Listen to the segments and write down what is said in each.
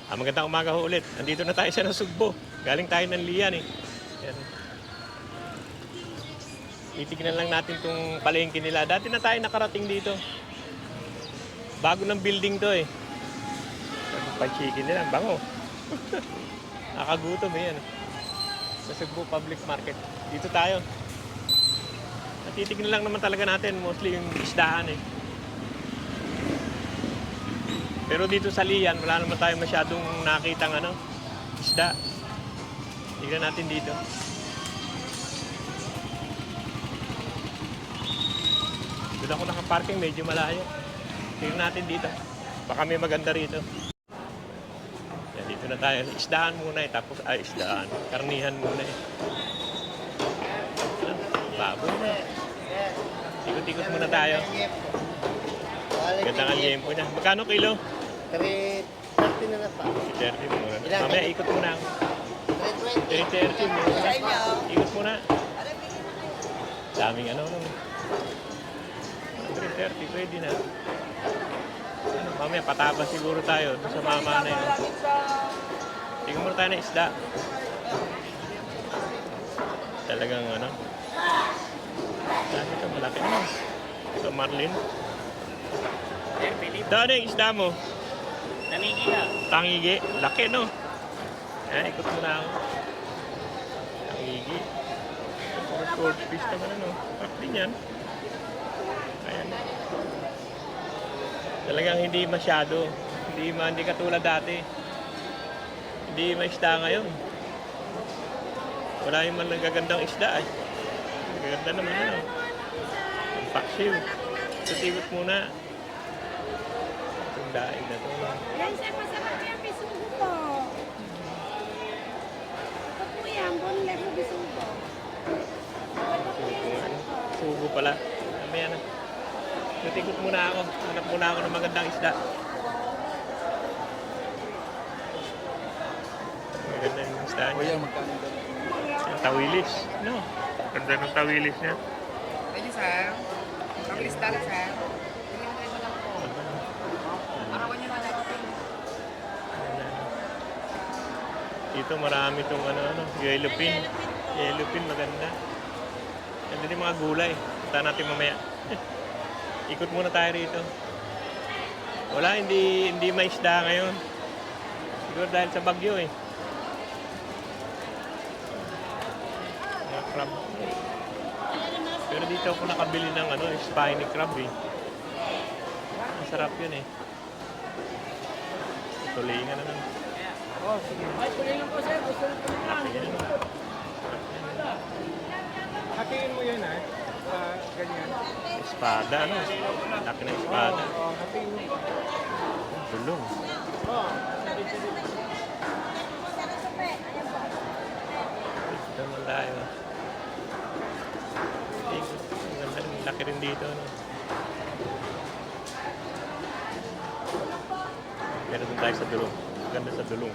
Magandang umaga ho ulit. Nandito na tayo sa Nasugbo. Galing tayo ng Lian eh. Yan. Titignan lang natin itong palengke nila. Dati na tayo nakarating dito. Bago ng building to eh. Pan-chicken nila. Bango. Nakagutom eh yan. Nasugbo Public Market. Dito tayo. Titignan lang naman talaga natin. Mostly yung isdahan eh. Pero dito sa Lian, wala naman tayo masyadong nakitang isda. Tignan natin dito. Doon ako nakaparking, medyo malayo. Tignan natin dito. Baka may maganda rito. Yan, dito na tayo. Isdahan muna eh. Tapos, isdahan. Karnihan muna eh. Baboy na. Ikot-ikot muna tayo. Ganda nga liyempo niya. Magkano kilo? 330 na pa. 330 muna. Mamaya ikot muna ako. 330 muna. Ikot muna. Daming naman. 330 pwede na. Mamaya pataba siguro tayo sa mama na yun. Tingnan muna tayo ng isda. Talagang ito malaki naman. Ito Marlin. Daan yung isda mo? Tanigi na. Tangigi. Laki no? Ikot muna ako. Tangigi. Short fish naman Pak din yan. Ayan. Talagang hindi masyado. Hindi katulad dati. Hindi may isda ngayon. Wala yung man nagagandang isda eh. Nagaganda naman Ang paksiw. Tutikot muna. Itong daig na ito. Yan, sir, masarap yan. Bisugo po. Ito po yan. Bonle po bisugo. Sugo pala. Mamaya na. Tutikot muna ako. Hanap muna ako ng magandang isda. Maganda yung isda niya. Kuya, magkano ba? Yung tawilis. No. Ganda ng tawilis niya. Pwede sir. Pag-lista na sir. Hindi mo tayo lang po. Arawan niyo na natin. Dito marami itong yellow pin. Yellow pin maganda. Ganda din mga gulay. Punta natin mamaya. Ikot muna tayo rito. Wala, hindi may isda ngayon. Siguro dahil sa bagyo eh. Mga crab. Pero dito ako nakabili ng spiny crab eh. Masarap yun eh. Tulingan naman. Oh, sige. Ay, tuloy po sir. Gusto ko na. Laki yan. Hatiin mo yan ganyan. Espada Laki na espada. Oh, hatiin mo. Dulong. Oh, Dito naman tayo. Ang ganda rin. Laki rin dito. Meron din tayo sa dulong. Ganda sa dulong.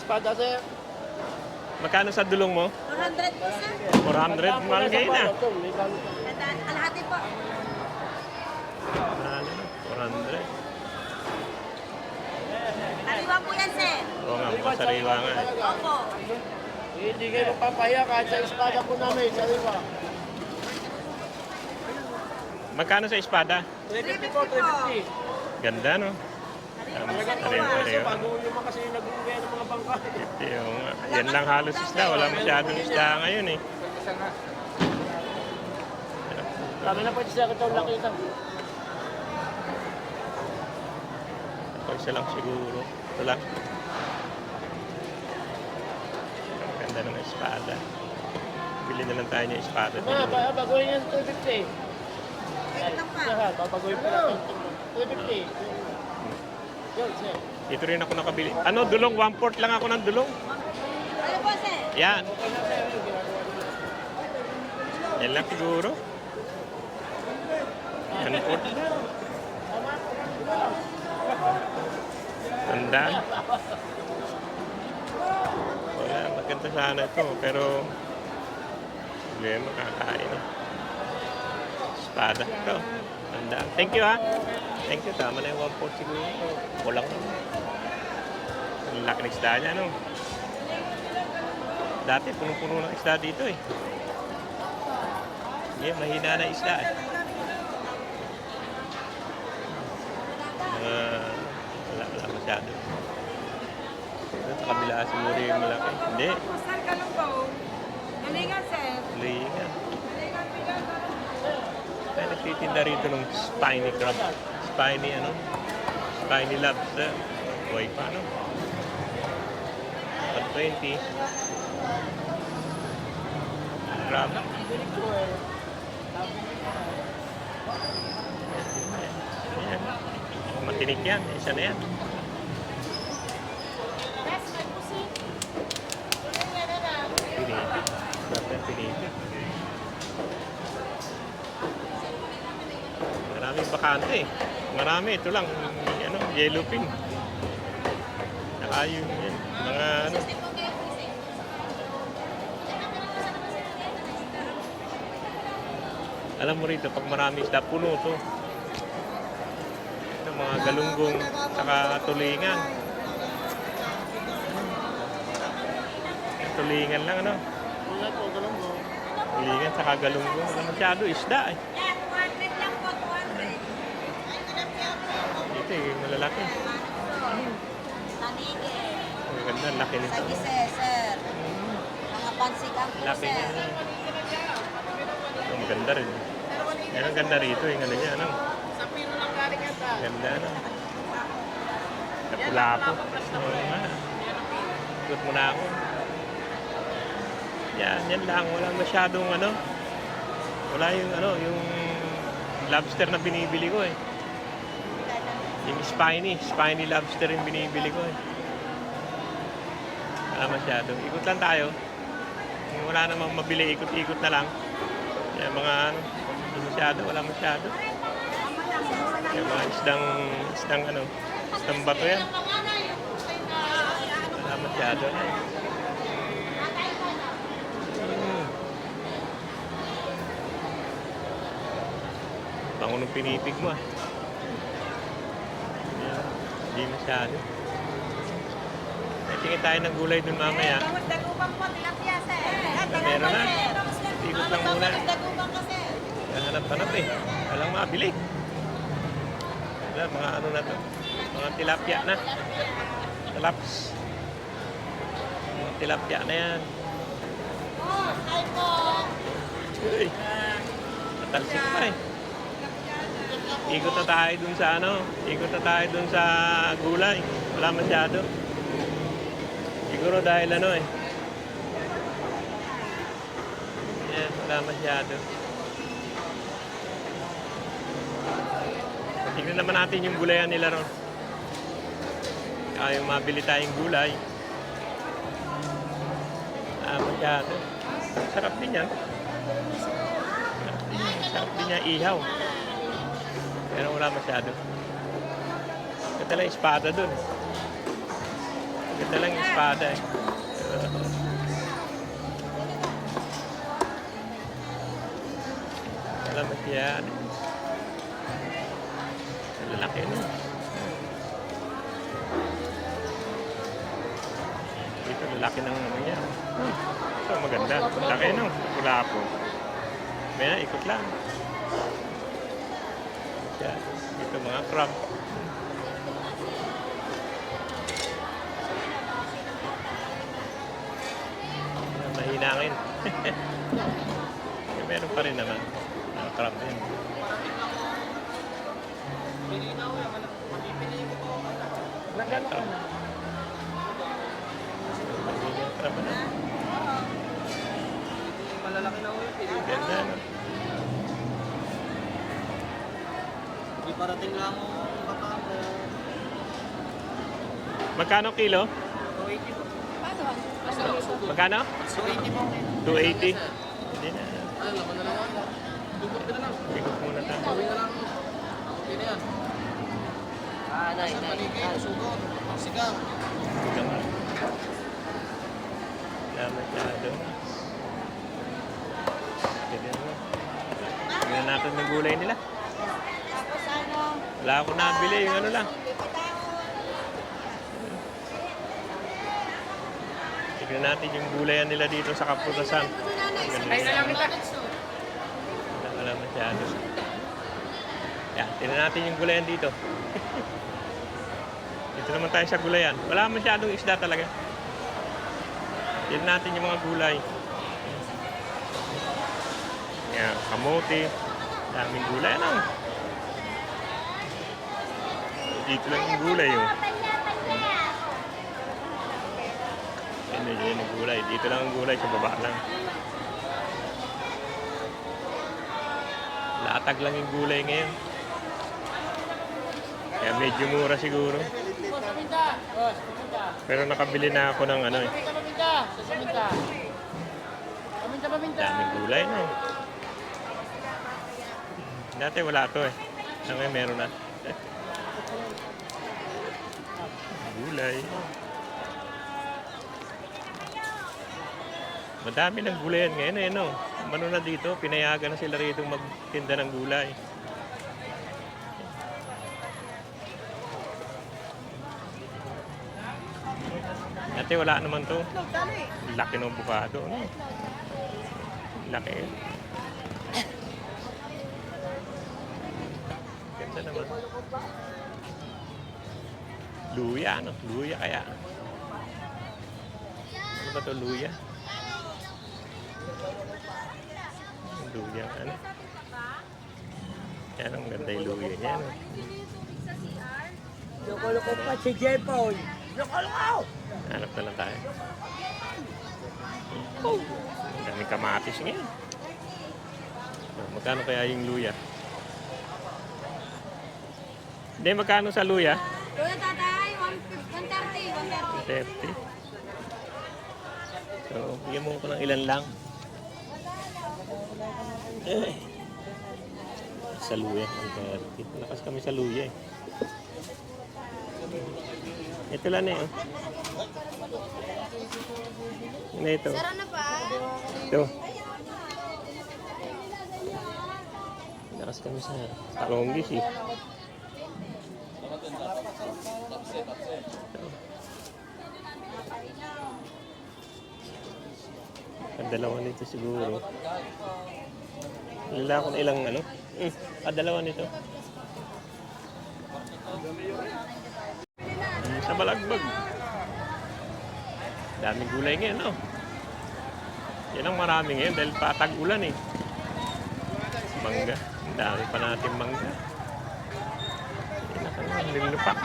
espada sir. Magkano sa dulong mo? 400 po, sir. 400? Mahal ngayon na. Kalahati po. 400. Ariwa po yan, sir. Oo nga, mga sariwa nga. Opo. Hindi kayo magpapaya kahit sa espada po namin, sariwa. Magkano sa espada? 350 po, 350. Ganda no? Talagang Pareho-pareho. bago yung mga kasi nag-uwi ng mga bangka. Yan lang halos isda. Wala masyadong isda ngayon eh. Kami na pwede siya ito nakita. Ito isa lang siguro. Ito lang. Ang ganda ng espada. Bili na lang tayo ng espada. Baguhin yan 250. Wait lang pa. Babaguhin pa natin. 250. Yun, sir. Dito rin ako nakabili. Dulong? 1/4 lang ako ng dulong. Ano po, sir? Yan. Okay na sir, yung ginagawa nila. Yan lang siguro. Yan po. Tandaan. Wala, maganda sana ito. Pero problema, kakain. Espada. Ito. Tandaan. Thank you ha. Thank you, tama na yung 1.4 siguro. Kulang na. Ang laki ng isda niya, no? Dati, punong-puno ng isda dito, eh. Hindi, mahina na isda, eh. Wala masyado. Doon sa kabila siguro yung malaki. Hindi, Sir, kalong po. Galingan, sir. lingan. Kaya nagtitinda rito ng spiny crab. Spiny lobster. Buhay pa, no? 120. Crab. Ayan. Matinik yan. Isa na yan. Pinipig. Crab na pinipig. Maraming bakante eh. Marami. Ito lang. Yellowfin. Saka yung yan. Mga ano. Alam mo rito, pag marami isda, puno to. Ito, mga galunggong, saka tulingan. Tulingan lang, ano? Wala po, ganun po. Tulingan, saka galunggong. Wala masyado isda, eh. Yan, 200 lang po, 200. Dito, eh, malalaki. Tanige. Ang ganda, laki nito. Sagise, sir. Mga pansigang po, Laki sir. niya. Ito, maganda rin. Yan ang ganda rito, yung ano niya, ano? Sa pino lang galing yan ta. Ganda, ano? Kapula po. Oo nga. Ikot mo na ako. Yan lang. Wala masyadong ano. Wala yung ano, yung lobster na binibili ko eh. Yung spiny lobster yung binibili ko eh. Wala masyado. Ikot lang tayo. Yung wala namang mabili, ikot-ikot na lang. Yan mga ano, hindi masyado, wala masyado. Yung mga isdang bato yan. Wala masyado. Bango ng pinipig mo ah. Yan, hindi masyado. Tingin tayo ng gulay dun mamaya. Dagubang po, tilapia, sir. Meron na. Ikot lang muna. Dagubang ka, sir. Hanap-hanap eh. Walang mabili. Wala, mga ano na to. Mga tilapia na. Talaps. Mga tilapia na yan. Oh, hi po. Uy. Natalsik pa eh. Ikot na tayo dun sa ano. Ikot na tayo dun sa gulay. Wala masyado. Siguro dahil ano eh. Yan, wala masyado. Tignan naman natin yung gulayan nila ron. Kaya yung mabili tayong gulay. Masyado. Sarap din yan. Sarap din yan, ihaw. Pero wala masyado. Ganda lang yung espada dun. Ganda lang yung espada eh. Wala masyado. Lalaki no. Dito lalaki ng ano niya. Ito maganda. Laki no. Wala po. May ikot lang. Yan. Dito mga crab. Mahinangin. Meron pa rin naman. Mga crab din. Crab. Crab na. Malalaki na ulit. Ganda no. Hindi parating lang ang bataan ko. Magkano kilo? 280 po. Magkano? 280 po. 280. Hindi na. Ano, laman na lang ako. Dugod ka na lang. Ikot muna tayo. Gawin na lang. Okay na yan. Sa paligid, sugot, sigaw. Ikaw nga. Wala masyado. Ganyan mo. Tingnan natin ng gulay nila. Tapos ano, Wala akong nabili, yung ano lang. Tignan natin yung gulayan nila dito sa Kaputasan. Ay na lang kita. Wala masyado. Yan, tignan natin yung gulayan dito. Dito naman tayo sa gulayan. Wala masyadong isda talaga. Tignan natin yung mga gulay. Yan, kamote. Daming gulay, ano? Dito lang yung gulay, oh. Yan yung gulay. Dito lang ang gulay, sa baba lang. Latag lang yung gulay ngayon. Kaya medyo mura siguro. Pero nakabili na ako ng ano eh. Daming gulay, no? Dati wala to eh. Ngayon meron na. Gulay. Madami ng gulayan ngayon eh, no? Ano na dito, pinayagan na sila rito magtinda ng gulay. Dati wala naman to. Laki ng bukado, no? Laki. Ganda naman. Luya, ano? Luya kaya. Ano ba to, luya? Luya, ano? Yan, ang ganda yung luya niya, no? Loko-loko pa si Jepoy. Loko-loko! Hanap na lang tayo. Oh, ang daming kamatis ngayon. Magkano kaya yung luya? Hindi, magkano sa luya? Kuya tatay, 130, 130. 30. So, bigyan mo ko ng ilan lang. Sa luya, 130. Lakas kami sa luya eh. Ito lang eh. Oh. Ano ito? Sara na pa. Ito. Lakas kami sa talonggis eh. Ang dalawa nito siguro. Nila ako na ilang ano. Dalawa nito. Sa Balagbag. Daming gulay ngayon, no? Yan ang marami ngayon dahil patag-ulan eh. Mangga. Ang dami pa natin mangga. Nilupak.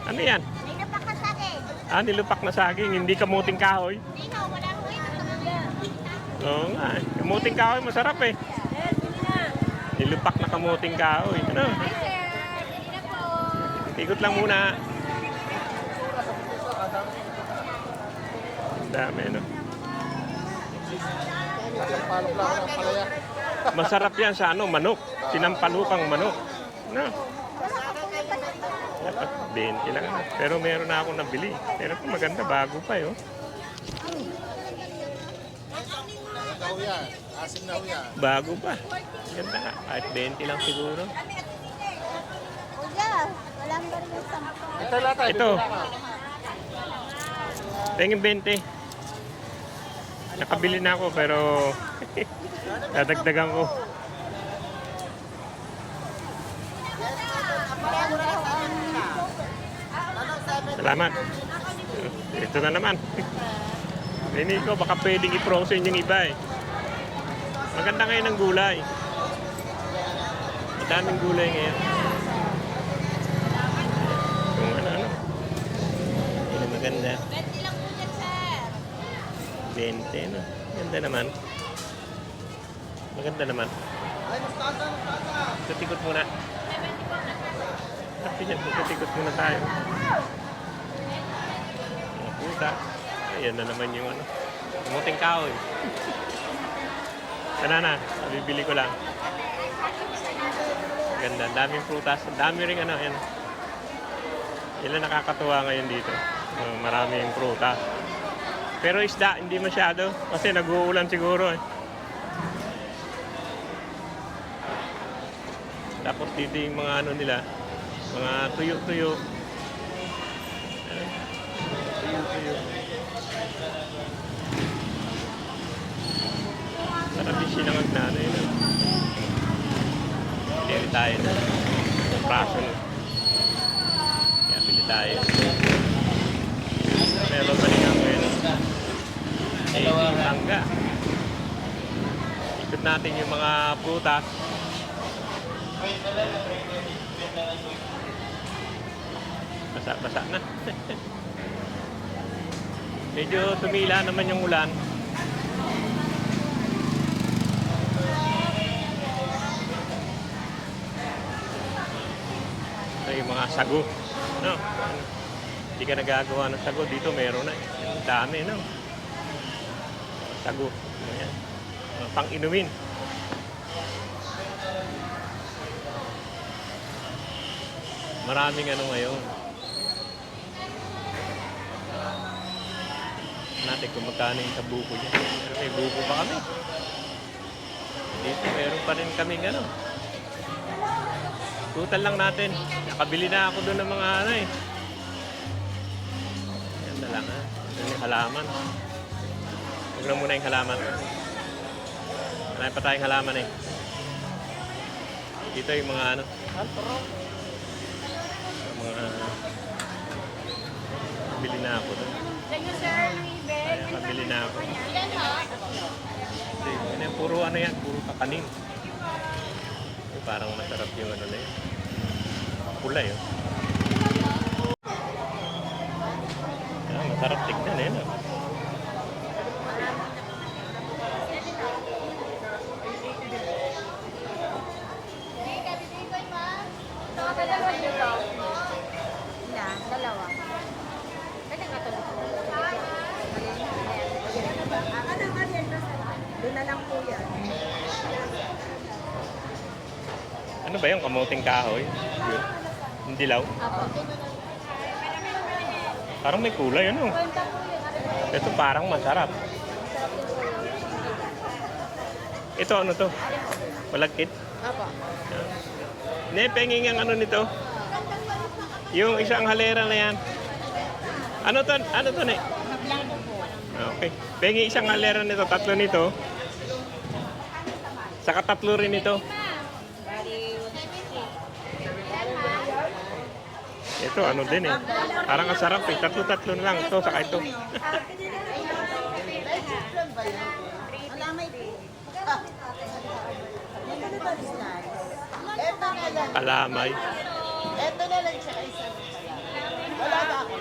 Ano yan? Nilupak na saging. Nilupak na saging. Hindi kamuting kahoy. Dino, wala ko ito. Oo nga. Kamuting kahoy masarap eh. Nilupak na kamuting kahoy. Ano? Hi sir, pwede na po. Ikot lang muna. Ang dami, no? Palok lang ang palaya. Masarap yan sa ano, manok. Sinampalukang manok. No? Dapat 20 lang. Pero meron na akong nabili. Pero maganda, bago pa yun. Nagaw yan. Asim na ho yan. Bago pa. Ganda nga. Kahit 20 lang siguro. Kuya, wala mo rin yung sampo. Ito lata. Ito. Tingin 20. Nakabili na ako pero dadagdagan ko. Salamat. Ito na naman. Hindi ko baka pwedeng i-frozen yung iba eh. Maganda ngayon ang gulay. Madaming gulay ngayon. Kung ano. Yan ang maganda. 20 lang po dyan, sir. 20, no? Ganda naman. Maganda naman. Tutikot muna. Tutikot muna tayo. Mga puta. Ayan na naman yung ano. Kamuting kahoy. Sana na. Bibili ko lang. Ganda. Daming prutas. Dami rin ano. Yan. Yan nakakatuwa ngayon dito. Maraming prutas. Pero isda, hindi masyado. Kasi nag-uulan siguro eh. Tapos dito yung mga ano nila, mga tuyo-tuyo. Ayan. Tuyo-tuyo. Sarap yung sinangag na ano yun. Pili tayo na. Praso no. Kaya pili tayo. Meron pa rin ako yun. Tangga. Ikot natin yung mga prutas. Basa-basa na. Medyo tumila naman yung ulan. Ito yung mga sago. No? Hindi ka nagagawa ng sago. Dito meron na. Dami, no? Sago. Ayan. Pang-inumin. Maraming ano ngayon. Natin kung magkano yung sa buko niya. Pero may buko pa kami. Dito meron pa rin kaming ano. Tutal lang natin. Nakabili na ako doon ng mga ano eh. Yan na lang ha. Yan yung halaman. Huwag na muna yung halaman. Marami pa tayong halaman eh. Dito yung mga ano. Mga bili na ako doon. Thank you, sir. Kaya kabili na ako. Ilan ho? Hindi, puro ano yan, puro kakanin. Parang masarap yung ano na yun. Kulay yun. Masarap tignan eh. No? Dalawa. Pwede nga tulog. Doon na lang po yan. Ano ba yung kamuting kahoy? Yun. Yung dilaw? Apo. Parang may kulay ano. Ito parang masarap. Ito ano to? Malagkit? Apo. Ne, penging ang ano nito? Yung isang halera na yan. Ano to? Ano to ne? Blanco po. Okay. Pengi isang halera nito, tatlo nito. Saka tatlo rin ito. Ito ano din eh. Parang ang sarap eh. Tatlo-tatlo na lang. Ito, saka ito. Kalamay. Ito na lang siya isa. Wala ba ako?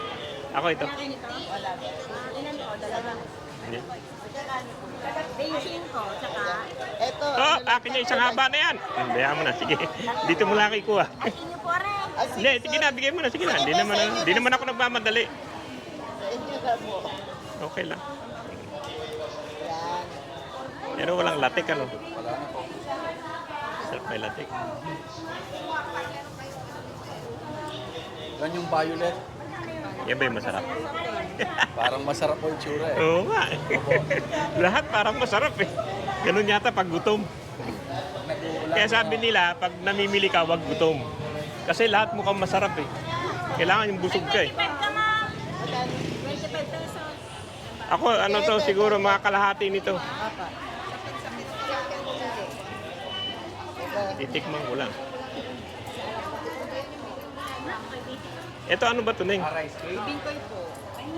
Ako ito. Wala ba? Hindi. Beijing ko, tsaka Ito. Oh, akin yung isang haba na yan. Hindi mo na. Sige. Dito mo lang ikuha. inyo po rin. Hindi, sige na. Bigay mo na. Sige na. Hindi naman ako nagmamadali. Sa inyo na mo. Okay lang. Yan. Pero walang latik ano. Sarap may latik. Yan yung violet. Yan ba yung masarap? Parang masarap po yung tsura eh. Oo nga. Lahat parang masarap eh. Ganun yata pag gutom. Kaya sabi nila, pag namimili ka, wag gutom. Kasi lahat mukhang masarap eh. Kailangan yung busog ka eh. 25 ka ma'am. 25 pesos. Ako, ano to, siguro mga kalahati nito. Titikman ko lang. Ito ano ba ito, Neng? Rice cake. Bingkoy po.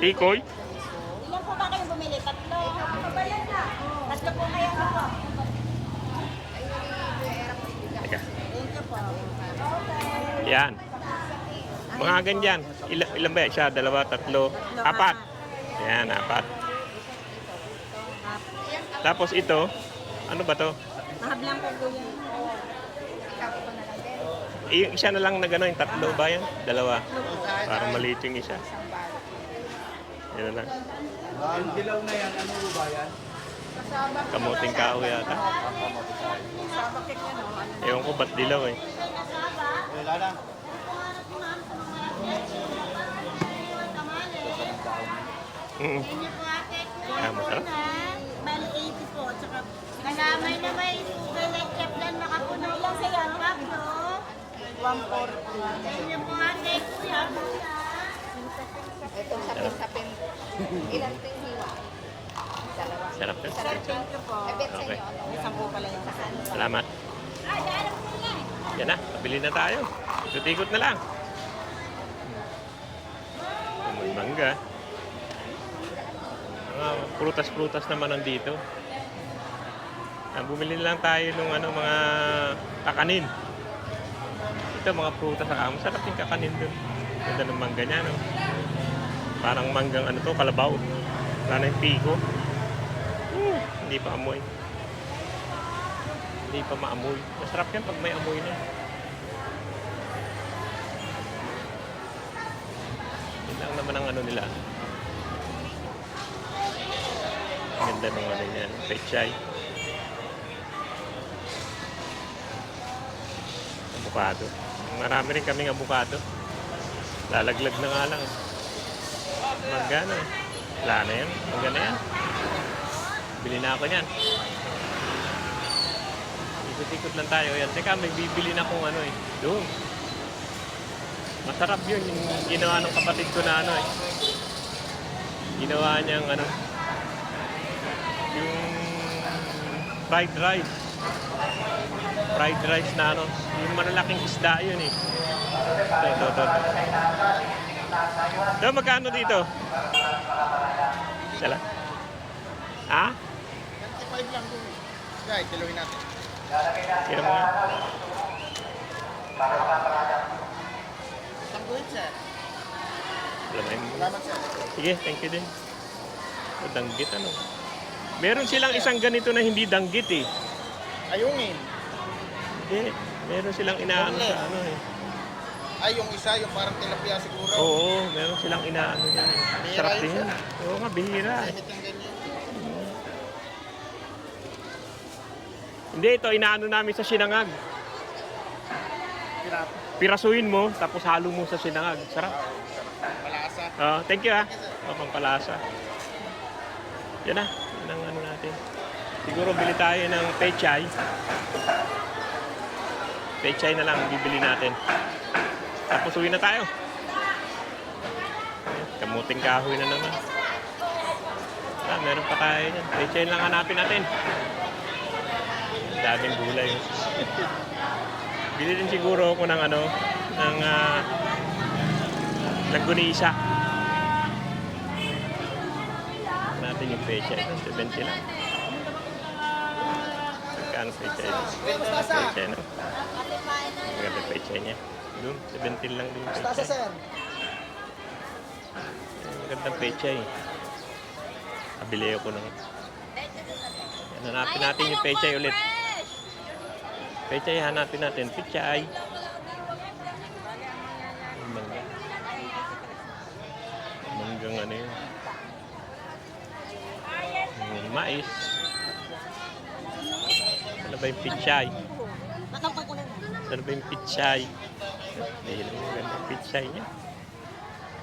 Tikoy? Ilan po ba kayo bumili? Tatlo? Tatlo po kayo po. Teka. Thank you po. Yan. Mga ganyan. Ilan ba yan? Siya, dalawa, tatlo, apat. Yan, apat. Tapos ito, ano ba to? Mahablang po po yan. Yung isa na lang na gano'n, yung tatlo ba yan? Dalawa. Parang maliit yung isa. Yan na lang. Yung dilaw na yan, ano ba yan? Kamuting kahoy yata. Ewan ko ba't dilaw eh. Wala na. Mm. Masarap. Bali 80 po. Tsaka kalamay na may sugar like chaplan makapuno lang sa yan. Pablo. Ganyan po ate, kuya. Itong sapin-sapin. Ilan ito yung hiwa? Dalawa. Sarap yun. Sarap yun. Eh, bet sa Okay. inyo, ano? Isang po pala yung saan. Salamat. Yan na, pabili na tayo. Ikot-ikot na lang. May mangga. Mga prutas-prutas naman nandito. Bumili lang tayo ng mga kakanin. Ito mga prutas sa kamo. Sarap yung kakanin dun. Ganda ng mangga niya, no? Parang manggang kalabaw. Wala na yung piko. Hindi pa amoy. Hindi pa maamoy. Masarap yan pag may amoy na. Yun lang naman ang nila. Ang ganda ng niya. Pechay. Avocado. Marami rin kaming avocado. Lalaglag na nga lang. Mangga na. Wala na yan. Mangga na yan. Bili na ako niyan. Ikot-ikot lang tayo. Yan. Teka, may bibili na akong doon. Masarap yun. Yung ginawa ng kapatid ko na Ginawa niyang yung fried rice. Fried rice na yung malalaking isda yun eh. Ito. Ito, magkano dito? Sala? Ha? 25 lang doon. Guys, tiluhin natin. Kira mo nga. Tangguhin, sir. Alam mo. Salamat, sir. Sige, thank you din. Danggit Meron silang isang ganito na hindi danggit eh. Ayungin. Hindi. Meron silang inaano sa Ay, yung isa, yung parang tilapia siguro. Oo, meron silang inaano yan. Sarap din yan. Oo nga, bihira. Limit yung ganyan. Hindi, ito inaano namin sa sinangag. Pirasuin mo, tapos halo mo sa sinangag. Sarap. Malasa. Thank you pampalasa. Yan na. Yan ang natin. Siguro bili tayo ng pechay. Pechay na lang bibili natin. Tapos uwi na tayo. Kamuting kahoy na naman. Meron pa tayo yan. Pechay lang hanapin natin. Daming gulay. Bili din siguro ako ng ng langgunisa. Natin yung pecha ito, 70 lang. Magkano pecha ito? Pecha, no? Maganda pecha niya. Doon, 70 lang din yung pecha. sir. Magandang pecha eh. Kabili ako ng... Hanapin natin yung pechay ulit. Pechay, hanapin natin. Pechay. Mangga. Manggang yun. Mais. Ano ba yung pechay? Ano ba yung pechay? Dahil ang magandang pechay niya.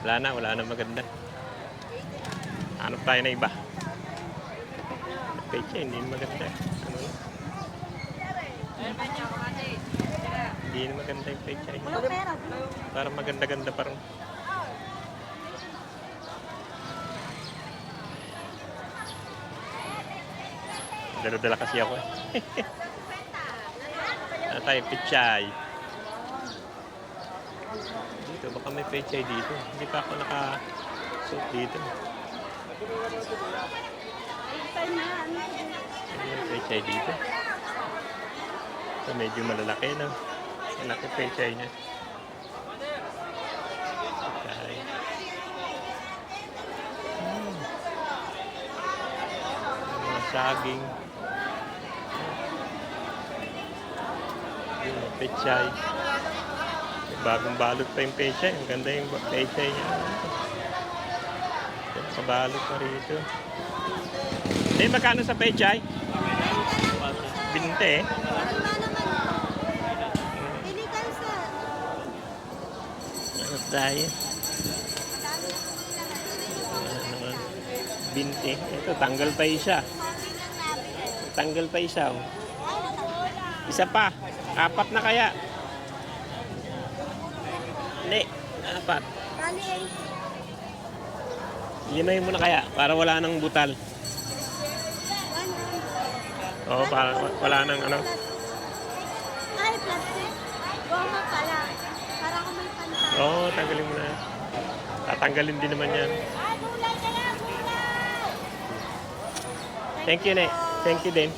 Wala na maganda. Hanap tayo na iba. Pechay, hindi maganda. Hindi na maganda yung pechay. Parang maganda-ganda parang. Dala-dala kasi ako eh. Ano tayo, pechay. Dito, baka may pechay dito. Hindi pa ako naka-suit dito. May pechay dito. So, medyo malalaki, no? Malaki pechay niya. Pechay. Mga saging. Yung pechay. Bagong balot pa yung pechay. Ang ganda yung pechay niya. Sa balot pa rito. Magkano sa pechay? 20 eh. Ano tayo? 20. Ito, tanggal pa isa. Tanggal pa isa. Oh. Isa pa. 4 na kaya. Hindi. 4. Bali ay. Limayin mo na kaya para wala nang butal. Oo, para wala nang ano. Ay, plastic. Goma pala. Para kung may pantay. Oo, tanggalin mo na. Tatanggalin din naman yan. Ah, gulay ka na, gulay! Thank you, Ne. Thank you din.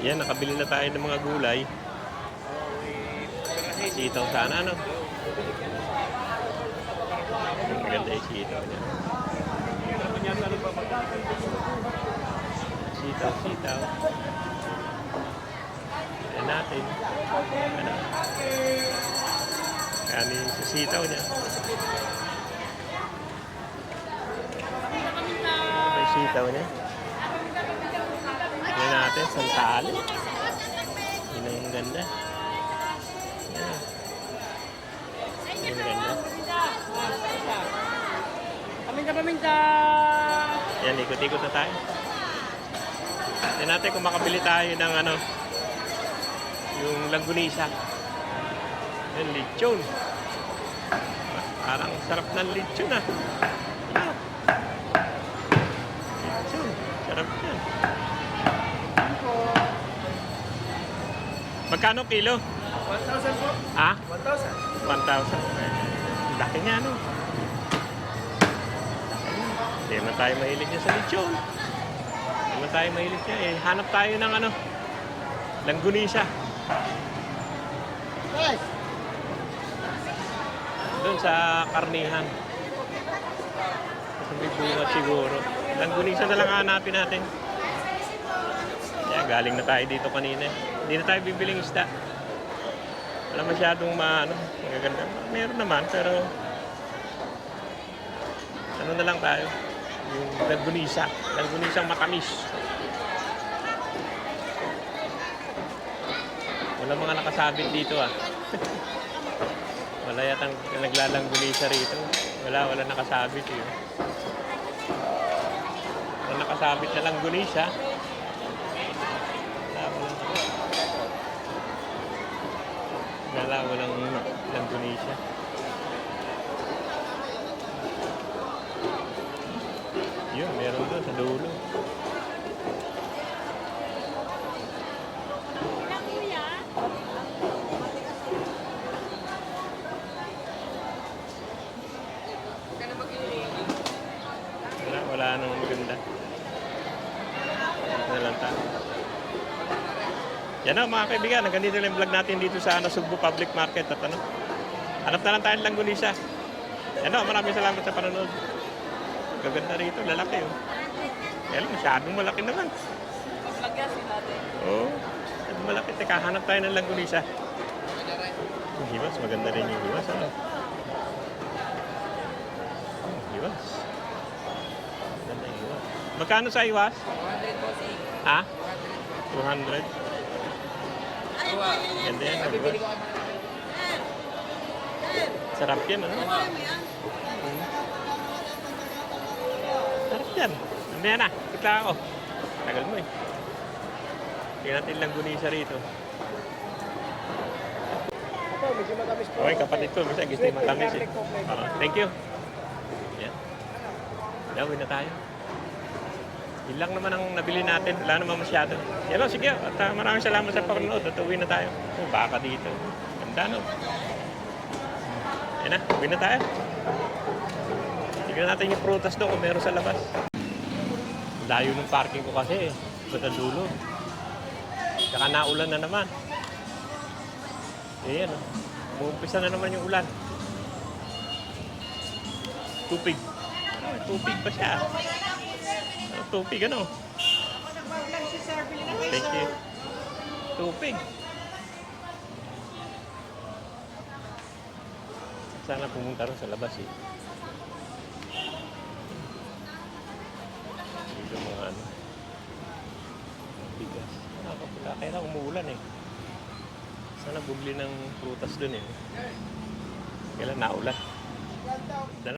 Yan, nakabili na tayo ng mga gulay. Sitaw sana, ano? Ang ganda yung sitaw niya. Sitaw. Yan natin. Ano? Yan yung sa sitaw niya. May sitaw niya. Yan natin, santali. Yun ang ganda. Yan. Yun ang ganda. Paminta! Yan, ikot-ikot na tayo. Yan natin kung makabili tayo ng ano, yung langgunisa. Yan, lechon. Parang sarap ng lechon ah. Yan. Lechon. Sarap yan. Magkano kilo? 1,000 po. Ha? 1,000. 1,000. Laki niya, no? Hindi naman tayo mahilig niya sa lechon. Hindi naman tayo mahilig niya. Eh, hanap tayo ng ano, langgunisa. Guys, Doon sa karnihan. Kasi may bunga siguro. Langgunisa na lang hanapin natin. Yeah, galing na tayo dito kanina. Hindi na tayo bibiling isda. Wala masyadong magaganda. Meron naman, pero ano na lang tayo. Yung langgunisa. Langgunisang matamis. Wala mga nakasabit dito ah. Wala yatang naglalanggunisa rito. Wala nakasabit yun. Wala nakasabit na langgunisa. Walang langgunisa. Yun, meron doon sa dulo. Wala nang maganda. Ito na lang tayo. Yan na mga kaibigan, hanggang dito lang yung vlog natin dito sa Sugbo Public Market at ano. Hanap na lang tayo ng langgunisa. Yan na, maraming salamat sa panonood. Gaganda rito, lalaki oh. Kaya lang, masyadong malaki naman. Oo, masyadong malaki. Teka, hanap tayo ng langgunisa. Yung hiwas, maganda rin yung hiwas. Ano? Hiwas. Maganda yung hiwas. Magkano sa hiwas? 100 po, si. Ha? 200. Ganda yan. Bibili ko kayo. Sarap yan, ano? Sarap yan. Mamaya na, kita ako. Tagal mo eh. Tingnan natin langgunisa rito. Ito, medyo matamis po. Okay, kapatid ko. Minsan gusto yung matamis eh. Thank you. Yan. Gawin na tayo. Yun lang naman ang nabili natin. Wala naman masyado. Yan o, sige. At maraming salamat sa panonood. At uwi na tayo. Oh, baka dito. Ganda no. Yan na, uwi na tayo. Tignan natin yung prutas doon kung meron sa labas. Layo ng parking ko kasi eh. Sa dulo. Saka naulan na naman. Ayan o. Umuumpisa na naman yung ulan. Tupig. Tupig pa siya. Tupig ano? Thank you. Tupig. Sana pumunta rin sa labas eh. Dito mga ano. Bigas. Nakakaputa. Kaya na umuulan eh. Sana bugli ng prutas dun eh. Kailan naulan. Dala